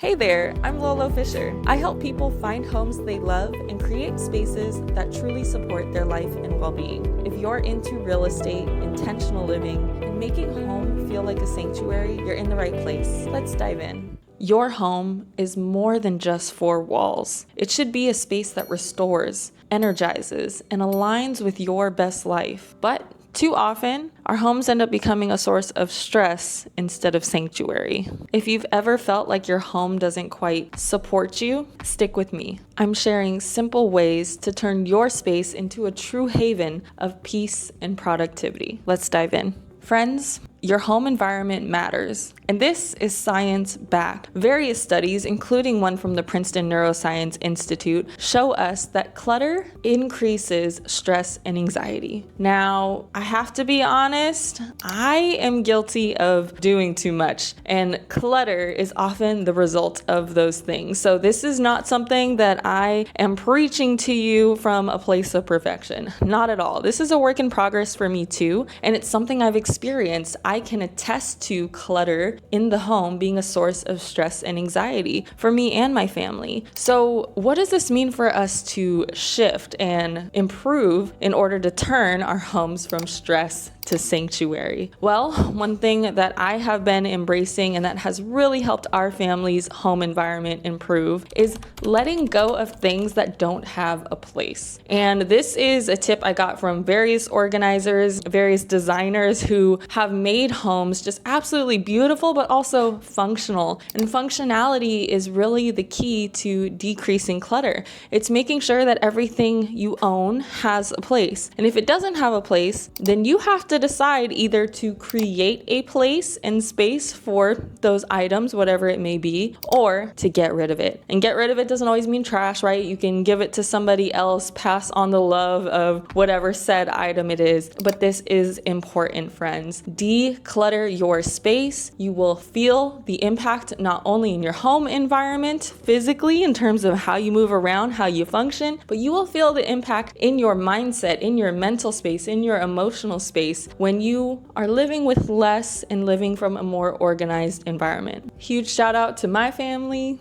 Hey there, I'm Lolo Fisher. I help people find homes they love and create spaces that truly support their life and well-being. If you're into real estate, intentional living, and making home feel like a sanctuary, you're in the right place. Let's dive in. Your home is more than just four walls. It should be a space that restores, energizes, and aligns with your best life. But too often, our homes end up becoming a source of stress instead of sanctuary. If you've ever felt like your home doesn't quite support you, stick with me. I'm sharing simple ways to turn your space into a true haven of peace and productivity. Let's dive in. Friends, your home environment matters, and this is science-backed. Various studies, including one from the Princeton Neuroscience Institute, show us that clutter increases stress and anxiety. Now, I have to be honest, I am guilty of doing too much, and clutter is often the result of those things. So this is not something that I am preaching to you from a place of perfection. Not at all. This is a work in progress for me too, and it's something I've experienced. I can attest to clutter in the home being a source of stress and anxiety for me and my family. So what does this mean for us to shift and improve in order to turn our homes from stress to sanctuary? Well, one thing that I have been embracing and that has really helped our family's home environment improve is letting go of things that don't have a place. And this is a tip I got from various organizers, various designers who have made homes just absolutely beautiful, but also functional. And functionality is really the key to decreasing clutter. It's making sure that everything you own has a place. And if it doesn't have a place, then you have to decide either to create a place and space for those items, whatever it may be, or to get rid of it. And get rid of it doesn't always mean trash, right? You can give it to somebody else, pass on the love of whatever said item it is. But this is important, friends. Declutter your space. You will feel the impact not only in your home environment physically in terms of how you move around, how you function, but you will feel the impact in your mindset, in your mental space, in your emotional space when you are living with less and living from a more organized environment. Huge shout out to my family.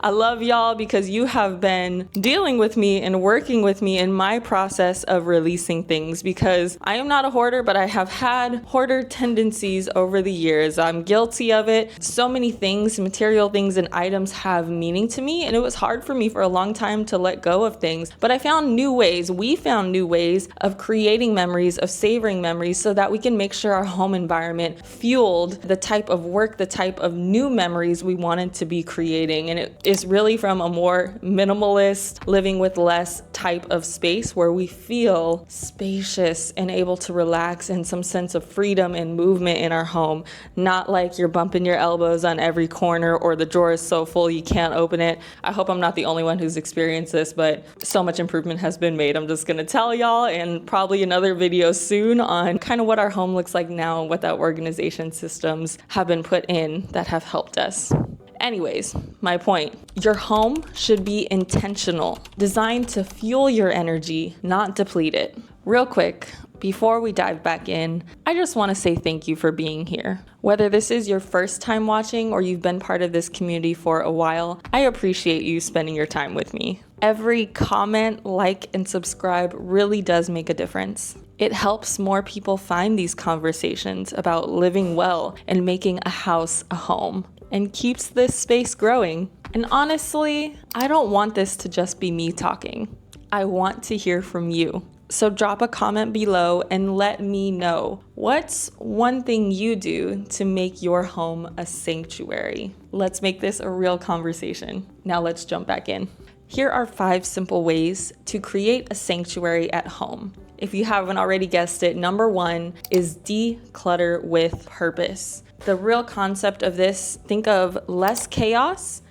I love y'all because you have been dealing with me and working with me in my process of releasing things, because I am not a hoarder, but I have had hoarder tendencies over the years. I'm guilty of it. So many things, material things and items have meaning to me, and it was hard for me for a long time to let go of things. But I found new ways, we found new ways of creating memories, of savoring memories, so that we can make sure our home environment fueled the type of work, the type of new memories we wanted to be creating. And it is really from a more minimalist, living with less type of space where we feel spacious and able to relax and some sense of freedom and movement in our home. Not like you're bumping your elbows on every corner or the drawer is so full you can't open it. I hope I'm not the only one who's experienced this, but so much improvement has been made. I'm just gonna tell y'all, and probably another video soon, on kind of what our home looks like now and what that organization systems have been put in that have helped us. Anyways, my point, your home should be intentional, designed to fuel your energy, not deplete it. Real quick, before we dive back in, I just want to say thank you for being here. Whether this is your first time watching or you've been part of this community for a while, I appreciate you spending your time with me. Every comment, like, and subscribe really does make a difference. It helps more people find these conversations about living well and making a house a home, and keeps this space growing. And honestly, I don't want this to just be me talking. I want to hear from you. So drop a comment below and let me know, what's one thing you do to make your home a sanctuary? Let's make this a real conversation. Now let's jump back in. Here are 5 simple ways to create a sanctuary at home. If you haven't already guessed it, number 1 is declutter with purpose. The real concept of this, think of less chaos,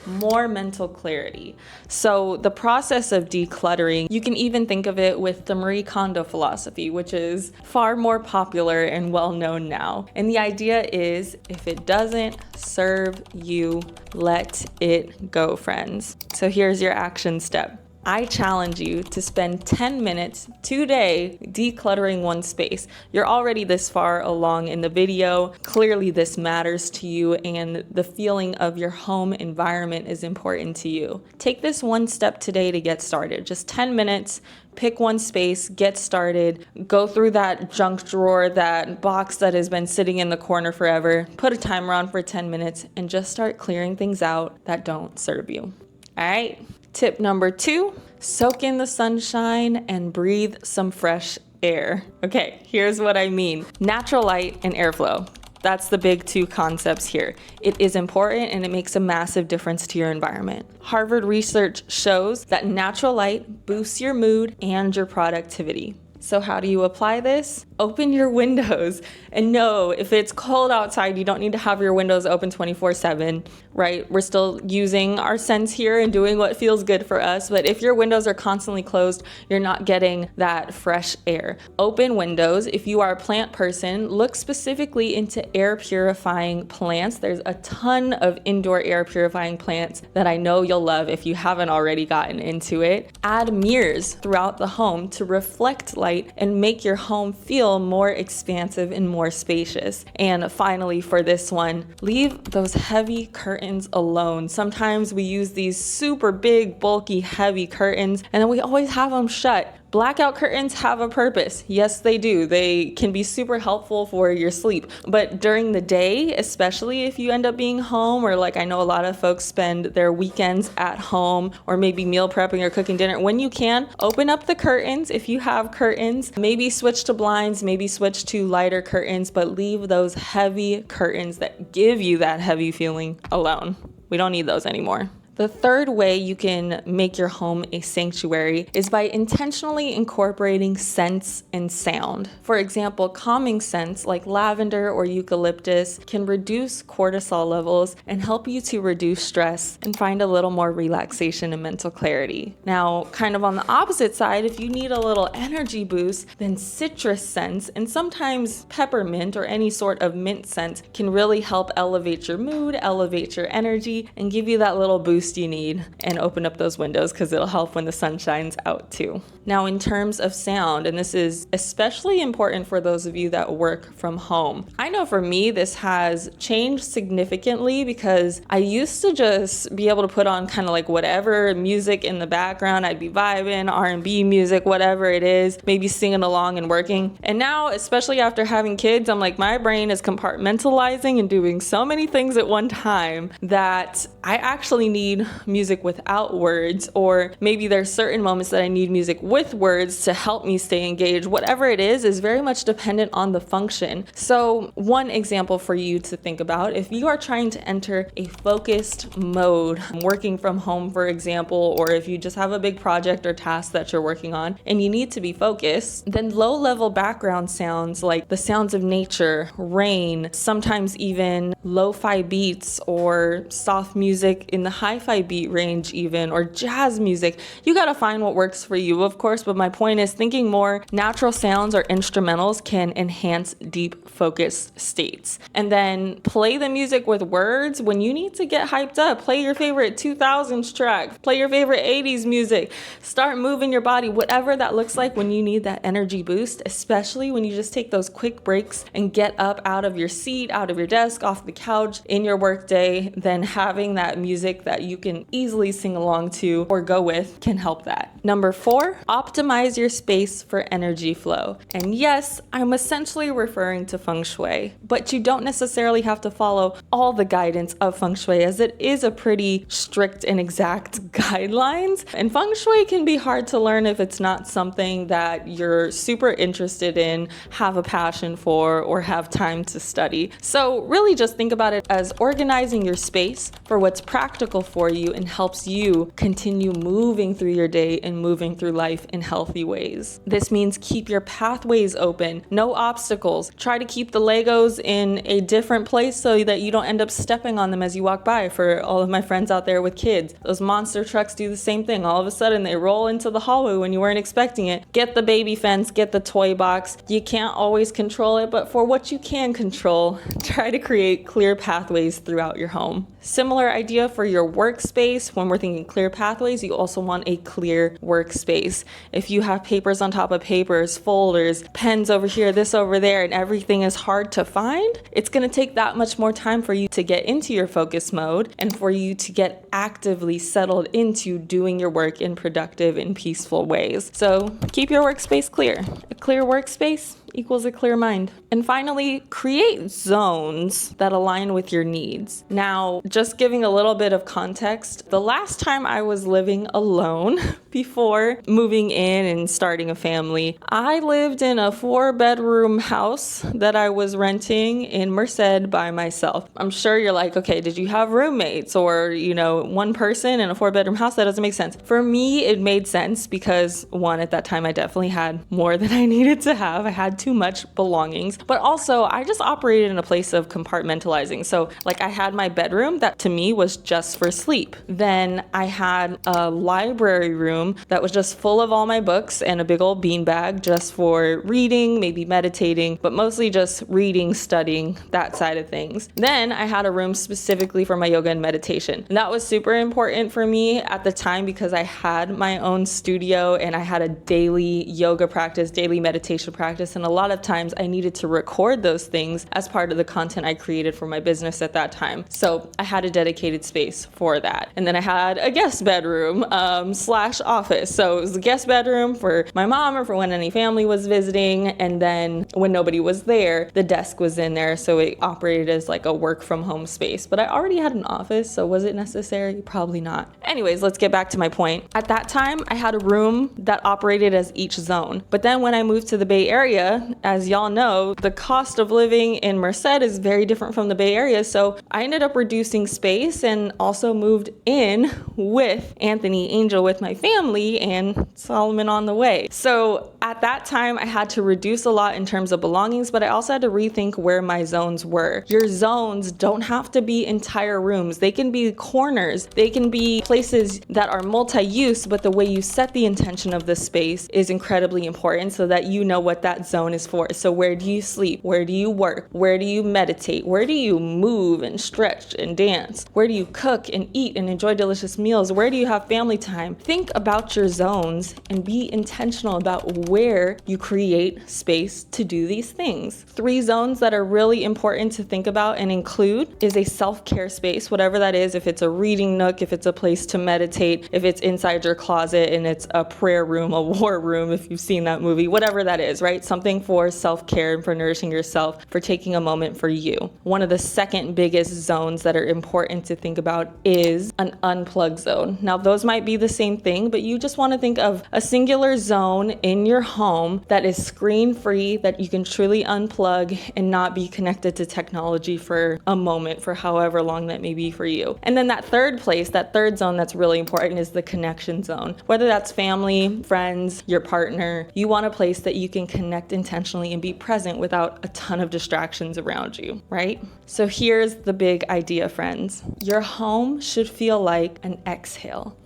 more mental clarity. So the process of decluttering, you can even think of it with the Marie Kondo philosophy, which is far more popular and well known now. And the idea is, if it doesn't serve you, let it go, friends. So here's your action step. I challenge you to spend 10 minutes today decluttering one space. You're already this far along in the video. Clearly this matters to you and the feeling of your home environment is important to you. Take this one step today to get started. Just 10 minutes. Pick one space, get started, go through that junk drawer, that box that has been sitting in the corner forever, put a timer on for 10 minutes, and just start clearing things out that don't serve you. All right. Tip number 2, soak in the sunshine and breathe some fresh air. Okay, here's what I mean. Natural light and airflow. That's the big 2 concepts here. It is important and it makes a massive difference to your environment. Harvard research shows that natural light boosts your mood and your productivity. So how do you apply this? Open your windows. And no, if it's cold outside, you don't need to have your windows open 24/7, right? We're still using our sense here and doing what feels good for us. But if your windows are constantly closed, you're not getting that fresh air. Open windows. If you are a plant person, look specifically into air purifying plants. There's a ton of indoor air purifying plants that I know you'll love if you haven't already gotten into it. Add mirrors throughout the home to reflect light and make your home feel more expansive and more spacious. And finally, for this one, leave those heavy curtains alone. Sometimes we use these super big, bulky, heavy curtains, and then we always have them shut. Blackout curtains have a purpose. Yes, they do. They can be super helpful for your sleep. But during the day, especially if you end up being home, or like I know a lot of folks spend their weekends at home, or maybe meal prepping or cooking dinner, when you can, open up the curtains if you have curtains. Maybe switch to blinds, maybe switch to lighter curtains, but leave those heavy curtains that give you that heavy feeling alone. We don't need those anymore. The third way you can make your home a sanctuary is by intentionally incorporating scents and sound. For example, calming scents like lavender or eucalyptus can reduce cortisol levels and help you to reduce stress and find a little more relaxation and mental clarity. Now, kind of on the opposite side, if you need a little energy boost, then citrus scents and sometimes peppermint or any sort of mint scent can really help elevate your mood, elevate your energy, and give you that little boost you need. And open up those windows because it'll help when the sun shines out too. Now, in terms of sound, and this is especially important for those of you that work from home, I know for me this has changed significantly because I used to just be able to put on kind of like whatever music in the background. I'd be vibing, R&B music, whatever it is, maybe singing along and working. And now, especially after having kids, I'm like, my brain is compartmentalizing and doing so many things at one time that I actually need music without words, or maybe there's certain moments that I need music with words to help me stay engaged. Whatever it is very much dependent on the function. So one example for you to think about, if you are trying to enter a focused mode, working from home, for example, or if you just have a big project or task that you're working on and you need to be focused, then low-level background sounds like the sounds of nature, rain, sometimes even lo-fi beats or soft music in the hi-fi beat range even, or jazz music. You gotta find what works for you, of course, but my point is thinking more natural sounds or instrumentals can enhance deep focus states. And then play the music with words when you need to get hyped up. Play your favorite 2000s track, play your favorite 80s music, start moving your body, whatever that looks like when you need that energy boost, especially when you just take those quick breaks and get up out of your seat, out of your desk, off the couch in your workday. Then having that music that you can easily sing along to or go with can help that. Number 4, optimize your space for energy flow. And yes, I'm essentially referring to feng shui, but you don't necessarily have to follow all the guidance of feng shui, as it is a pretty strict and exact guidelines. And feng shui can be hard to learn if it's not something that you're super interested in, have a passion for, or have time to study. So really just think about it as organizing your space for what's practical for you and helps you continue moving through your day and moving through life in healthy ways. This means keep your pathways open, no obstacles. Try to keep the Legos in a different place so that you don't end up stepping on them as you walk by. For all of my friends out there with kids, those monster trucks do the same thing. All of a sudden they roll into the hallway when you weren't expecting it. Get the baby fence, get the toy box. You can't always control it, but for what you can control, try to create clear pathways throughout your home. Similar idea for your work workspace, when we're thinking clear pathways, you also want a clear workspace. If you have papers on top of papers, folders, pens over here, this over there, and everything is hard to find, it's going to take that much more time for you to get into your focus mode and for you to get actively settled into doing your work in productive and peaceful ways. So keep your workspace clear. A clear workspace equals a clear mind. And finally, create zones that align with your needs. Now, just giving a little bit of context, the last time I was living alone before moving in and starting a family, I lived in a 4-bedroom house that I was renting in Merced by myself. I'm sure you're like, okay, did you have roommates or, one person in a 4-bedroom house? That doesn't make sense. For me, it made sense because one, at that time, I definitely had more than I needed to have. I had too much belongings, but also I just operated in a place of compartmentalizing. So like I had my bedroom that to me was just for sleep. Then I had a library room that was just full of all my books and a big old beanbag just for reading, maybe meditating, but mostly just reading, studying, that side of things. Then I had a room specifically for my yoga and meditation. And that was super important for me at the time because I had my own studio and I had a daily yoga practice, daily meditation practice, and a lot of times I needed to record those things as part of the content I created for my business at that time. So I had a dedicated space for that. And then I had a guest bedroom slash office. So it was a guest bedroom for my mom or for when any family was visiting. And then when nobody was there, the desk was in there. So it operated as like a work from home space. But I already had an office. So was it necessary? Probably not. Anyways, let's get back to my point. At that time, I had a room that operated as each zone. But then when I moved to the Bay Area, as y'all know, the cost of living in Merced is very different from the Bay Area. So I ended up reducing space and also moved in with Anthony Angel with my family and Solomon on the way. So at that time, I had to reduce a lot in terms of belongings, but I also had to rethink where my zones were. Your zones don't have to be entire rooms. They can be corners. They can be places that are multi-use, but the way you set the intention of the space is incredibly important so that you know what that zone is for. So where do you sleep? Where do you work? Where do you meditate? Where do you move and stretch and dance? Where do you cook and eat and enjoy delicious meals? Where do you have family time? Think about your zones and be intentional about where you create space to do these things. 3 zones that are really important to think about and include is a self-care space, whatever that is, if it's a reading nook, if it's a place to meditate, if it's inside your closet and it's a prayer room, a war room, if you've seen that movie, whatever that is, right? Something for self-care and for nourishing yourself, for taking a moment for you. One of the second biggest zones that are important to think about is an unplug zone. Now, those might be the same thing, but you just want to think of a singular zone in your home that is screen-free, that you can truly unplug and not be connected to technology for a moment, for however long that may be for you. And then that third place, that third zone that's really important is the connection zone. Whether that's family, friends, your partner, you want a place that you can connect intentionally and be present without a ton of distractions around you, right? So here's the big idea, friends. Your home should feel like an exhale.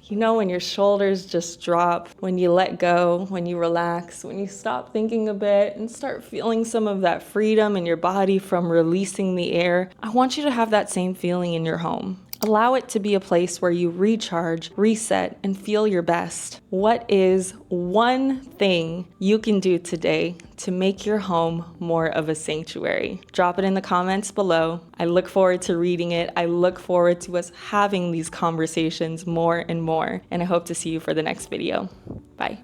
You know, when your shoulders just drop, when you let go, when you relax, when you stop thinking a bit and start feeling some of that freedom in your body from releasing the air, I want you to have that same feeling in your home. Allow it to be a place where you recharge, reset, and feel your best. What is one thing you can do today to make your home more of a sanctuary? Drop it in the comments below. I look forward to reading it. I look forward to us having these conversations more and more. And I hope to see you for the next video. Bye.